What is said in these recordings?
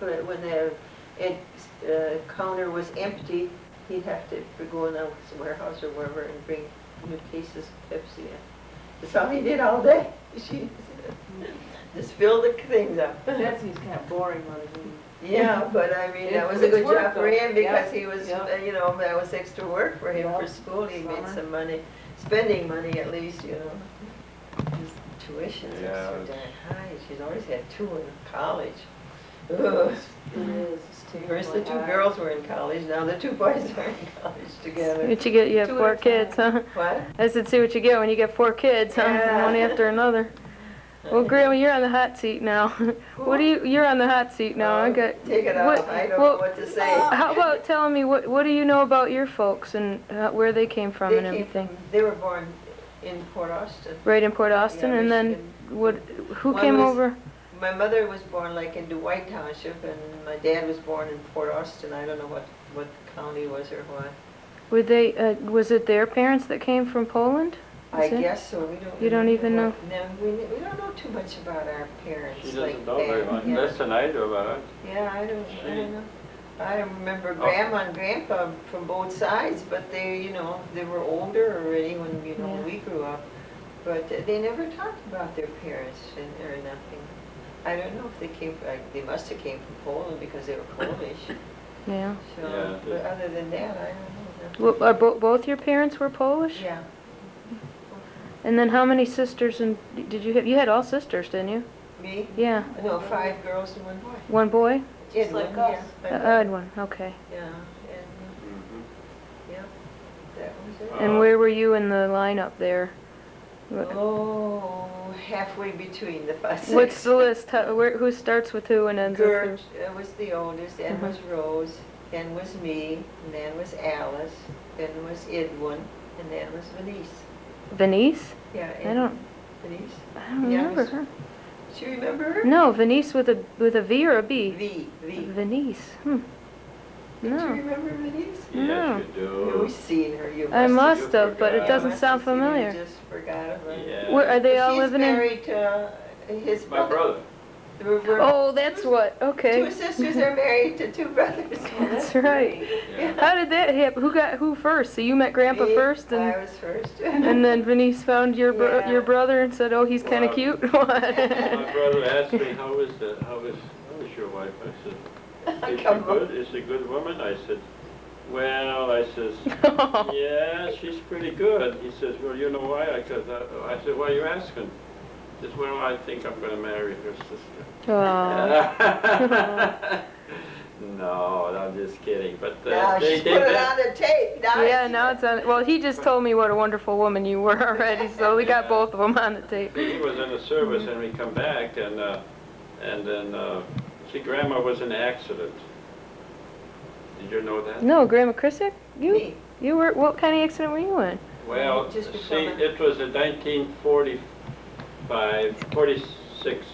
But when the counter was empty, he'd have to go in the warehouse or wherever and bring new cases of Pepsi in. That's all he did all day. She just filled the things up. That seems kind of boring, wasn't Yeah, but I mean, that was a good job for him because he was, Yep. you know, that was extra work for him for school. He made some money, spending money at least, you know. His tuition's so darn high. She's always had 2 in college. Ugh. It is. It's First the 2 girls were in college, now the 2 boys are in college together. What you get? You have 2 4 at a kids, time. huh? What? I said, see what you get when you get 4 kids, huh? Yeah. One after another. Well, Grandma, you're on the hot seat now. What do you're on the hot seat now. I got. Take it off. I don't know what to say. How about telling me what do you know about your folks and where they came from and everything? They were born in Port Austin. Right in Port Austin, Yeah, and then who came over? My mother was born like in Dwight Township, and my dad was born in Port Austin. I don't know what county was or what. Were they? Was it their parents that came from Poland? I guess so. We don't. You don't even know? No, we don't know too much about our parents. She doesn't like know very much. Yeah. Less than I do about it. Yeah, I don't know. I remember Grandma and Grandpa from both sides, but they, you know, they were older already when, you know, when we grew up. But they never talked about their parents or nothing. I don't know if they came, they must have came from Poland because they were Polish. Yeah. So, Yeah, but other than that, I don't know. Well, both your parents were Polish? Yeah. And then how many sisters and did you have? You had all sisters, didn't you? Me? Yeah. No, 5 girls and 1 boy. One boy? Just like yeah. us. My I mother. had one. Okay. Yeah, and yeah, that was it. And where were you in the lineup there? Oh, halfway between the 5, 6. What's the list? Who starts with who and ends Gert with was the oldest, then was Rose, then was me, and then was Alice, then was Edwin, and then was Venice. who? Venice? Yeah, I don't Venice. remember her. Do you remember her? No, Venice with a V or a B? V. Venice. Don't you No. remember Venice? No. Yes, you You've do. seen her. You I must must have, but it forgot. doesn't must sound have seen her, familiar. You just forgot about her. Yeah. Where are they all She's living in? married to his My brother. Oh, that's what. 2 Okay. sisters are married to 2 brothers. That's right. Yeah. How did that happen? Who first? So you met Grandpa Me, first, I and was first. and then Venice found your Yeah. brother and said, "Oh, he's kind of Well, cute." My brother asked me, how is your wife? I said, is she Come on. good? Is she a good woman? I said, well, I says, yeah, she's pretty good. He says, well, you know why? I said, why are you asking? He says, well, I think I'm going to marry her sister. Aw. No, I'm just kidding. But Now she's put it on the tape. Now Yeah, now it's on. Well, he just told me what a wonderful woman you were already, so we got both of them on the tape. He was in the service, and we come back, and then Grandma was in an accident. Did you know that? No, Grandma Krisak, Me. you were. What kind of accident were you in? Well, Just before see, my- it was in 46,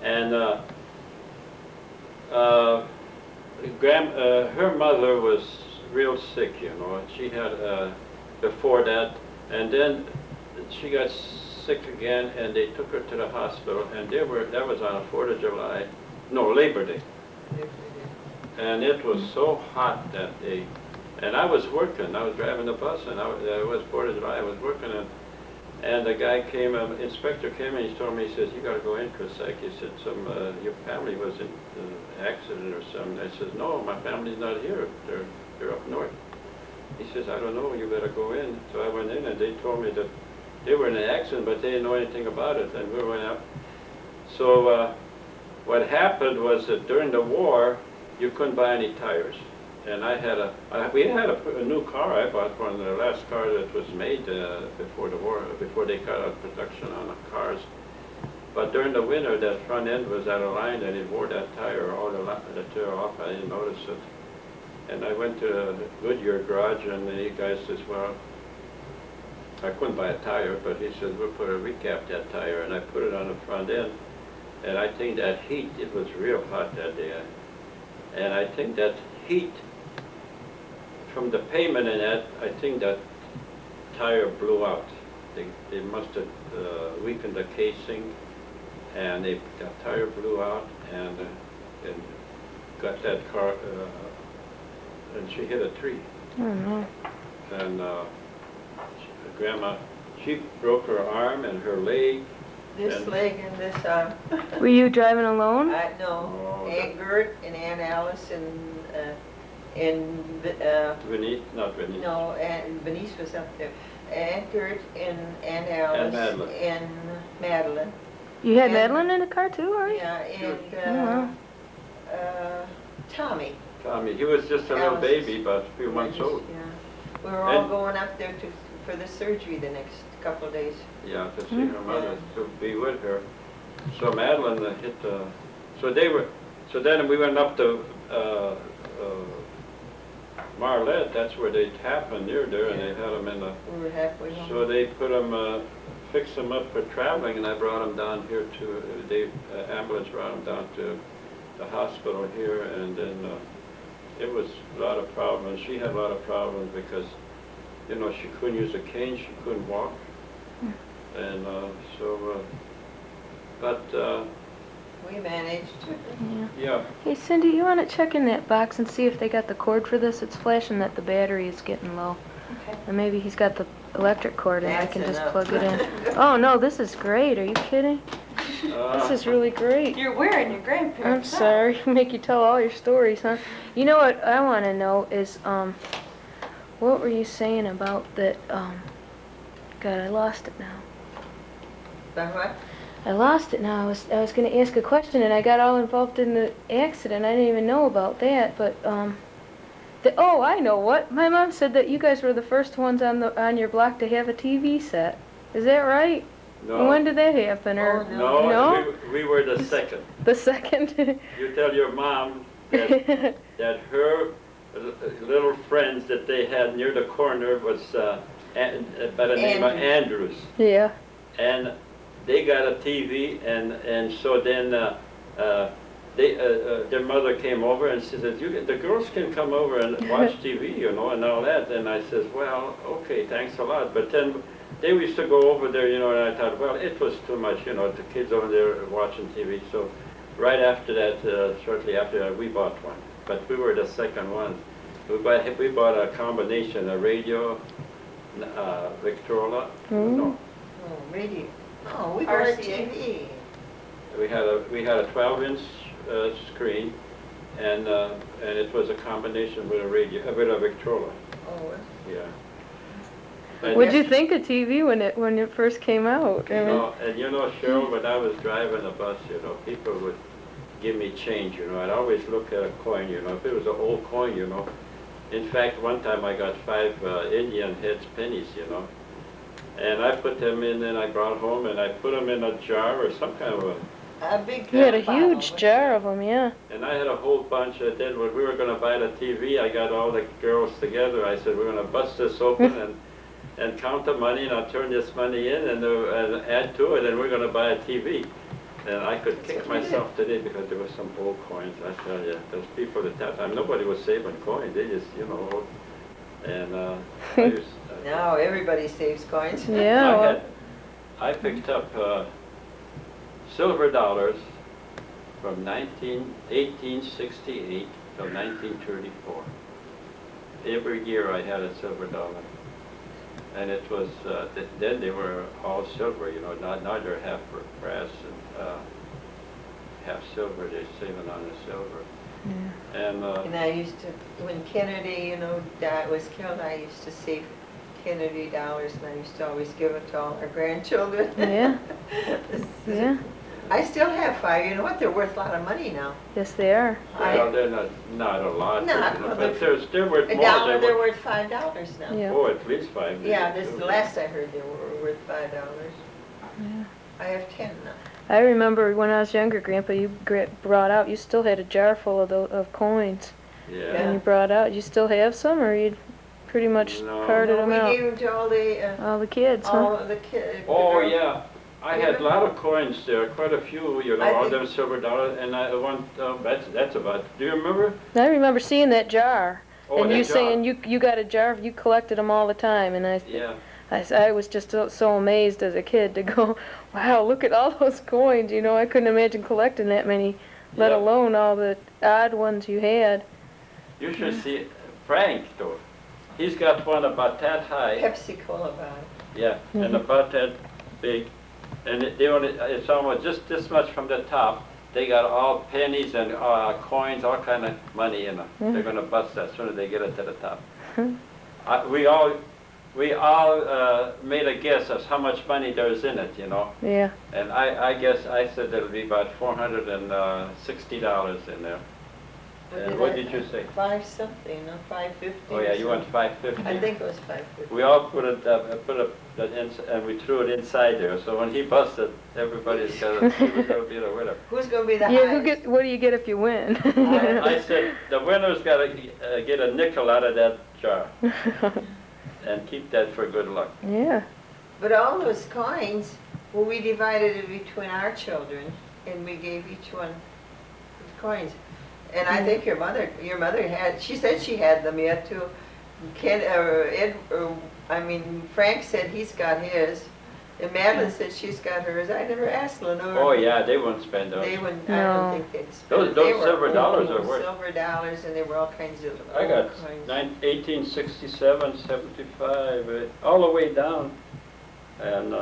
and her mother was real sick, you know. She had before that, and then she got sick again, and they took her to the hospital, and that was on 4th of July, no, Labor Day. And it was so hot that day. And I was working. I was driving the bus, and it was 4th of July. I was working, and the guy came, inspector came, and he told me, he says, you got to go in, Krisak. He said, your family was in an accident or something. I says, no, my family's not here. They're up north. He says, I don't know. You better go in. So I went in, and they told me that they were in an accident, but they didn't know anything about it. And we went up. So what happened was that during the war, you couldn't buy any tires. And we had a new car. I bought one of the last cars that was made before the war, before they cut out production on the cars. But during the winter, that front end was out of line, and it wore that tire, all the tire off. I didn't notice it. And I went to the Goodyear garage, and the guy says, well, I couldn't buy a tire, but he says, we'll recap that tire. And I put it on the front end. And I think that heat, it was real hot that day. And I think that heat, from the payment in that, I think that tire blew out. They must have weakened the casing, and that tire blew out, and got that car, and she hit a tree. Oh no. And Grandma, she broke her arm and her leg. This And- leg and this arm. Were you driving alone? No, Oh, Aunt Gert and Aunt Alice and Venice, not Venice. no, Aunt Venice was up there. Aunt Gert and Aunt Alice Madeline. and Madeline. You had And- Madeline in the car too, or? Yeah, Oh, wow. and Tommy. Tommy, he was just a little Alice. baby, about a few months old. Yeah. We were all And- going up there for the surgery the next couple of days. Yeah, to see her mother, to be with her. So Madeline hit, so then we went up to Marlette, that's where they happened near there, and they had them in the, We were halfway home. so they put them, fixed them up for traveling, and I brought them down here to, ambulance brought them down to the hospital here, and then it was a lot of problems. She had a lot of problems because, you know, she couldn't use a cane, she couldn't walk. And but We managed. yeah, Hey Cindy, you want to check in that box and see if they got the cord for this? It's flashing that the battery is getting low. Okay. And maybe he's got the electric cord and I That's can just enough. plug it in. Oh no, this is great. Are you kidding? This is really great. You're wearing your I'm grandparents' out. sorry. Make you tell all your stories, huh? You know what I want to know is, what were you saying about that, God, I lost it now. But what? I lost it now. I was going to ask a question and I got all involved in the accident. I didn't even know about that, but, oh, I know what. My mom said that you guys were the first ones on your block to have a TV set. Is that right? no, When did that happen? Or Oh, no, no? we were the second. The second? You tell your mom that, that her little friends that they had near the corner was by the name of Andrews. Yeah. And they got a TV, and so then their mother came over and she said, the girls can come over and watch TV, you know, and all that. And I said, well, okay, thanks a lot. But then they used to go over there, you know, and I thought, well, it was too much, you know, the kids over there watching TV. So right after that, shortly after that, we bought one. But we were the second one. We bought a combination, a radio, Victrola. No, Oh, radio. Oh, we got a RCA. TV. we had a 12-inch screen, and it was a combination with a radio, with a Victrola. Oh, Yeah. And What'd you think of TV when it first came out? I mean, and you know, Cheryl, when I was driving a bus, you know, people would give me change, you know. I'd always look at a coin, you know, if it was an old coin, you know. In fact, one time I got 5 Indian heads pennies, you know. And I put them in, and I brought home, and I put them in a jar or some kind of a big you had a bottle. huge jar of them, yeah. and I had a whole bunch. Then when we were going to buy the TV, I got all the girls together. I said, we're going to bust this open and count the money, and I'll turn this money in and add to it, and we're going to buy a TV. And I could kick myself today because there were some old coins. I tell you, those people at that time, nobody was saving coins. They just, you know, and I used, Now everybody saves coins. Yeah. I picked up silver dollars from 1868 till 1934. Every year I had a silver dollar. And it was, then they were all silver, you know, now they're half brass and half silver. They're saving on the silver. Yeah. And I used to, when Kennedy, you know, was killed, I used to save Kennedy dollars, and I used to always give it to all our grandchildren. Yeah. Yeah. I still have 5. You know what? They're worth a lot of money now. Yes, they are. Well, they're not a lot, Not, you know, well, but they're worth A more. dollar, they're worth $5 now. Yeah. Oh, at least 5. Yeah, this is the last I heard they were worth $5. Yeah. I have 10 now. I remember when I was younger, Grandpa, you brought out, you still had a jar full of coins. Yeah. And you brought out, you still have some, or you pretty much No. carted No, them we out? gave them to All the kids, all huh? of the kids. Oh, yeah. I had a lot of coins there, quite a few, you know, I all think- them silver dollars, and I want, that's about, do you remember? I remember seeing that jar. Oh, And that you jar. saying you got a jar, you collected them all the time, and Yeah. I was just so amazed as a kid to go, wow, look at all those coins, you know, I couldn't imagine collecting that many let Yep. alone all the odd ones you had. You should see Frank, though. He's got one about that high. Pepsi Cola bottle. Yeah, and about that big, and it's almost just this much from the top. They got all pennies and coins, all kind of money in them. They're gonna bust that as soon as they get it to the top. We all made a guess as how much money there's in it, you know. Yeah. And I guess I said there'll be about $460 in there. And what did you say? 5 something, no, 550. Oh yeah, you went 550. I think it was 550. We all put that in, and we threw it inside there. So when he busted, everybody's got to see who's going to be the winner. Who's going to be the Yeah, highest? what do you get if you win? I said the winner's got to get a nickel out of that jar and keep that for good luck. Yeah. But all those coins, well, we divided it between our children, and we gave each one coins. And I think your mother had, she said she had them yet too. Frank said he's got his, and Madeline said she's got hers. I never asked Lenore. Oh yeah, they wouldn't spend those. They wouldn't, I No. don't think they'd spend Those it. They were silver dollars are old worth. silver dollars, and they were all kinds of I old got coins. 1867, 75, all the way down. And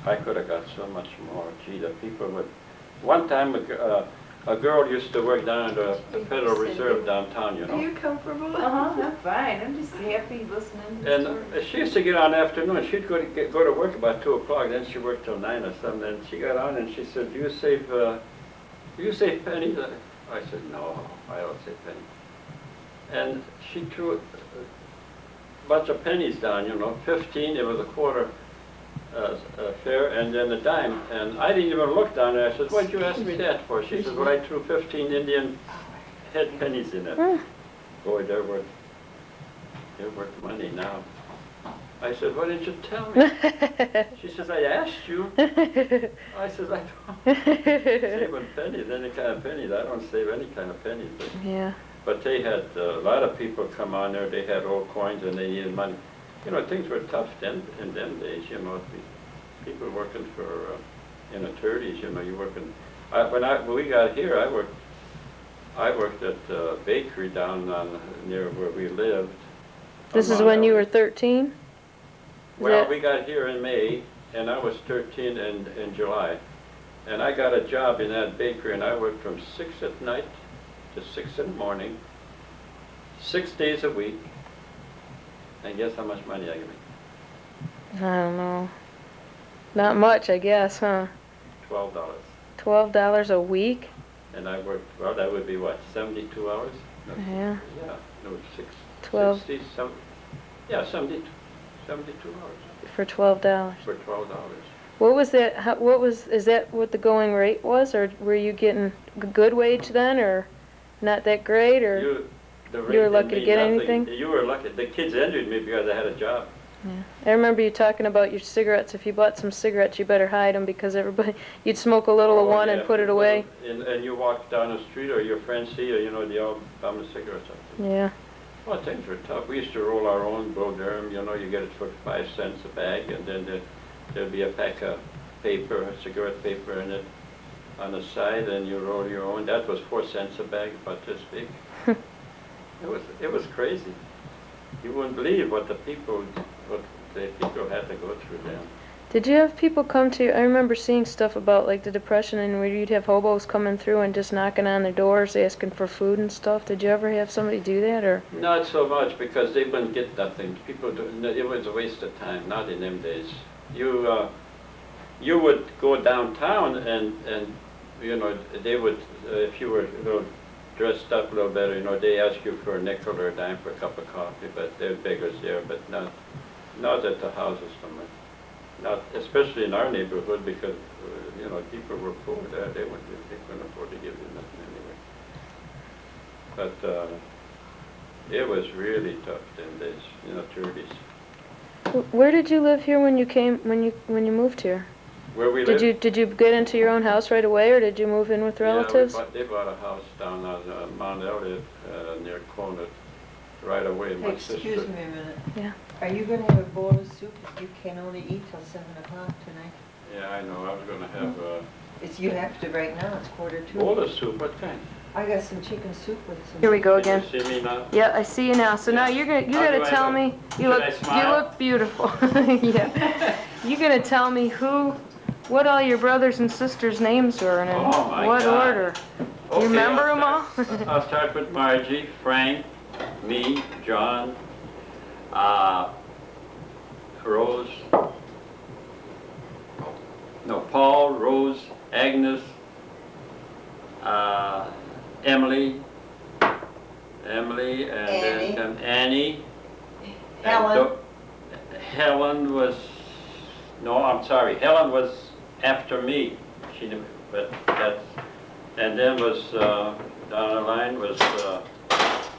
I could have got so much more. Gee, the people would. One time a girl used to work down at the Federal Reserve downtown, you Are know. you comfortable? I'm fine. I'm just happy listening to the And story. she used to get on afternoon. She'd go to work about 2 o'clock. Then she worked till 9 or something. And she got on and she said, "Do you save pennies?" I said, "No, I don't save pennies." And she threw a bunch of pennies down, you know, 15. It was a quarter fare, and then a dime. And I didn't even look down there. I said, "What'd you ask me that for?" She said, "Well, I threw 15 Indian head pennies in it." Boy, they're worth money now. I said, "Why didn't you tell me?" She says, "I asked you." I said, "I don't save pennies, any kind of pennies. I don't save any kind of pennies." Yeah. But they had a lot of people come on there. They had old coins and they needed money. You know, things were tough then in them days. You know, people working for in the 30s. You know, you working. When we got here, I worked at a bakery down near where we lived. This is when you were 13? Well, we got here in May, and I was 13 in July. And I got a job in that bakery, and I worked from 6 at night to 6 in the morning, 6 days a week. And guess how much money I made? I don't know. Not much, I guess, huh? $12. $12 a week? And I worked, well, that would be what, 72 hours? No, Yeah. Yeah, no, 12 72 hours for $12. for $12. What was that? Is that what the going rate was, or were you getting a good wage then, or not that great, or? You were lucky to get anything? You were lucky. The kids envied me because I had a job. Yeah. I remember you talking about your cigarettes. If you bought some cigarettes, you better hide them because you'd smoke a little of one yeah, and put it away. And you walk down the street or your friends see you, you know, they all bum the cigarettes up. Yeah. Well, things were tough. We used to roll our own blow derm, you know, you get it for 5 cents a bag, and then there'd be a pack of paper, cigarette paper in it on the side, and you roll your own. That was 4 cents a bag, about this big. It was crazy. You wouldn't believe what the people had to go through then. Did you have people come to you? I remember seeing stuff about like the Depression and where you'd have hobos coming through and just knocking on their doors asking for food and stuff. Did you ever have somebody do that, or? Not so much, because they wouldn't get nothing. It was a waste of time, not in them days. You would go downtown and you know, they would, if you were a little dressed up a little better, you know, they ask you for a nickel or a dime for a cup of coffee, but they're beggars there, but not at the houses so much. Not, especially in our neighborhood, because, you know, people were poor there, they couldn't afford to give you nothing anyway. But it was really tough in days, you know, 30s. Where did you live here when you moved here? Where we lived? Did you get into your own house right away, or did you move in with relatives? Yeah, they bought a house down on Mount Elliott near Conant right away. My Excuse sister. me a minute. Yeah. Are you going to have a bowl of soup? You can only eat till 7 o'clock tonight. Yeah, I know, I was gonna have, You have to right now, it's 1:45. bowl of soup, what kind? I got some chicken soup with some. Here we go Can again. you see me now? Yeah, I see you now. So now you How gotta do I tell look? me. You Should look I smile? you look beautiful. Yeah. You gotta tell me what all your brothers and sisters' names were and in Oh, my what God. order. Okay, You remember them all? I'll start with Margie, Frank, me, John, Rose, no, Paul, Rose, Agnes, Emily, and Annie. then come Annie. Helen. And Helen was, no, I'm sorry, Helen was after me. She, but that's, and then was, down the line was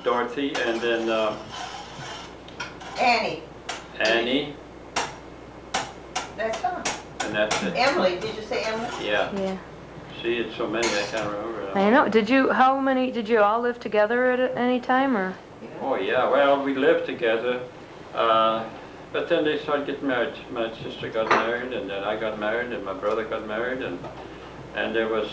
Dorothy, and then Annie, Annie, that's all. and that's it. Emily, did you say Emily? Yeah, Yeah. see, it's so many, I can't remember. I know. Did you all live together at any time or? Oh, yeah, well, we lived together, but then they started getting married. My sister got married, and then I got married, and my brother got married, and there was,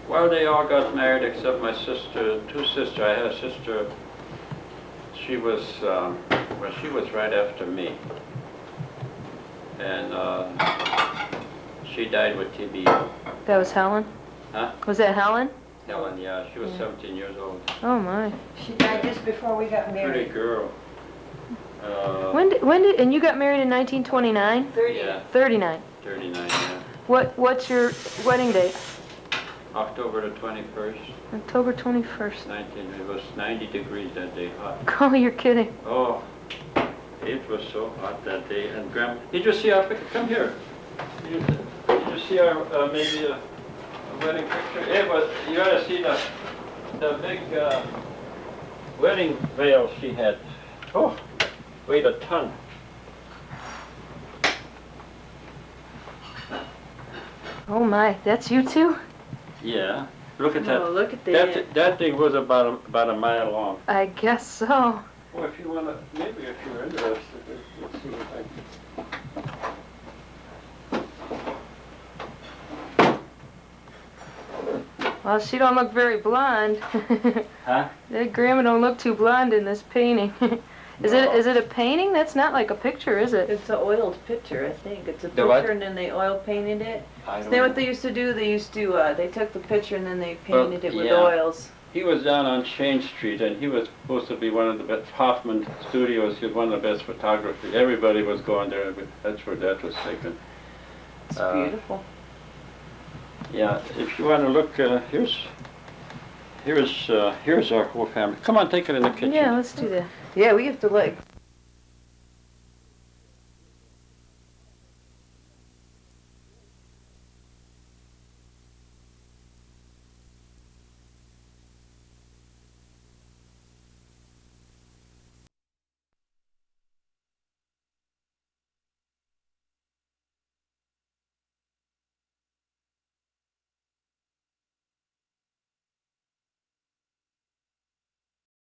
well, they all got married except my sister, two sisters. I had a sister, she was, well, she was right after me. And she died with TB. That was Helen? Huh? Was that Helen? Helen, yeah, she was 17 years old. Oh my. She died just before we got Pretty married. girl. And you got married in 1929? 30. Yeah, 39. 39, yeah. What's your wedding date? October the 21st. October 21st. 19, it was 90 degrees that day, hot. Oh, you're kidding. Oh, it was so hot that day. And Grandma, did you see our picture? Come here. Did you see our, maybe a wedding picture? It was, you ought to see the big wedding veil she had. Oh, weighed a ton. Oh my, that's you two? Yeah. Look at that. Oh, look at that. That thing was about a mile long. I guess so. Well, if you want to, maybe if you're interested, let's see if I Well, she don't look very blonde. Huh? That grandma don't look too blonde in this painting. Is it a painting? That's not like a picture, is it? It's an oiled picture, I think. It's a The what? picture and then they oil painted it. I Isn't don't that what know. they used to do? They used to, they took the picture and then they painted it with yeah. oils. He was down on Shane Street, and he was supposed to be one of the best, Hoffman Studios, he was one of the best photographers. Everybody was going there, but that's where that was taken. It's beautiful. Yeah, if you want to look, here's our whole family. Come on, take it in the kitchen. Yeah, let's do that. Yeah, we have to like